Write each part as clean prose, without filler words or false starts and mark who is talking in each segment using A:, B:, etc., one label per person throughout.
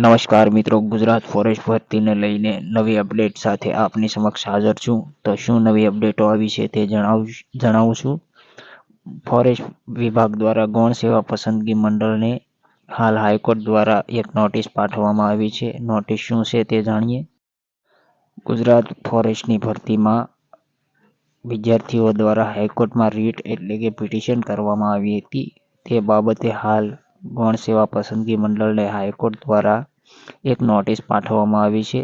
A: નમસ્કાર મિત્રો, ગુજરાત ફોરેસ્ટ ભરતીને લઈને નવી અપડેટ સાથે આપની સમક્ષ હાજર છું. તો શું નવી અપડેટો આવી છે તે જણાવું છું. ફોરેસ્ટ વિભાગ દ્વારા ગૌણ સેવા પસંદગી મંડળને હાલ હાઈકોર્ટ દ્વારા એક નોટિસ પાઠવવામાં આવી છે. નોટિસ શું છે તે જાણીએ. ગુજરાત ફોરેસ્ટની ભરતીમાં વિદ્યાર્થીઓ દ્વારા હાઈકોર્ટમાં રીટ એટલે કે પિટિશન કરવામાં આવી હતી. તે બાબતે હાલ ગૌણ સેવા પસંદગી મંડળને હાઈકોર્ટ દ્વારા એક નોટિસ પાઠવવામાં આવી છે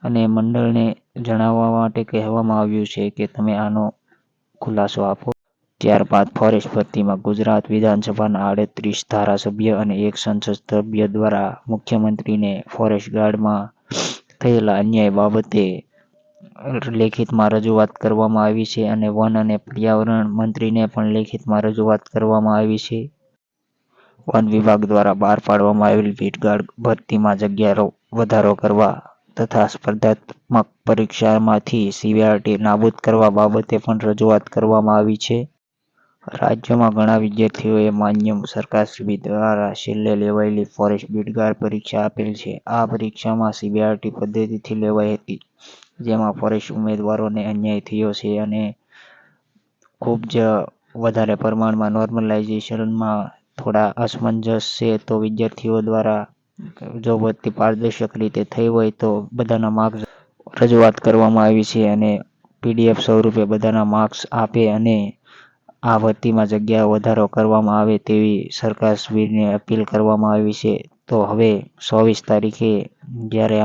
A: અને મંડળને જણાવવા માટે કહેવામાં આવ્યું છે કે તમે આનો ખુલાસો આપો. ત્યારબાદ ફોરેસ્ટ ભરતીમાં ગુજરાત વિધાનસભાના 38 ધારાસભ્ય અને એક સંસદ સભ્ય દ્વારા મુખ્યમંત્રીને ફોરેસ્ટ ગાર્ડમાં થયેલા અન્યાય બાબતે લેખિતમાં રજૂઆત કરવામાં આવી છે અને વન અને પર્યાવરણ મંત્રીને પણ લેખિતમાં રજૂઆત કરવામાં આવી છે. વન વિભાગ દ્વારા બહાર પાડવામાં આવેલ પીટગાર્ડ ભરતીમાં જગ્યા વધારો કરવા તથા સ્પર્ધાત્મક પરીક્ષામાંથી સીઆરટી નાબૂદ કરવા બાબતે પણ રજૂઆત કરવામાં આવી છે. રાજ્યમાં ઘણા વિદ્યાર્થીઓએ માન્ય સરકારશ્રી દ્વારા છેલ્લે લેવાયેલી ફોરેસ્ટ પીટગાર્ડ પરીક્ષા આપેલ છે. આ પરીક્ષામાં સીઆરટી પદ્ધતિથી લેવાઈ હતી, જેમાં ફોરેસ્ટ ઉમેદવારોને અન્યાય થયો છે અને ખૂબ જ વધારે પ્રમાણમાં નોર્મલાઇઝેશનમાં થોડા અસમંજસ છે. તો વિદ્યાર્થીઓ દ્વારા જો ભરતી પારદર્શક રીતે થઈ હોય તો બધાના માર્ક્સ રજૂઆત કરવામાં આવી છે અને પીડીએફ સ્વરૂપે બધાના માર્ક્સ આપે અને આ ભરતીમાં જગ્યા વધારો કરવામાં આવે તેવી સરકારશ્રીને અપીલ કરવામાં આવી છે. તો હવે 24 તારીખે જ્યારે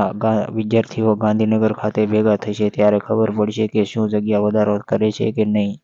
A: વિદ્યાર્થીઓ ગાંધીનગર ખાતે ભેગા થશે ત્યારે ખબર પડશે કે શું જગ્યા વધારો કરે છે કે નહીં.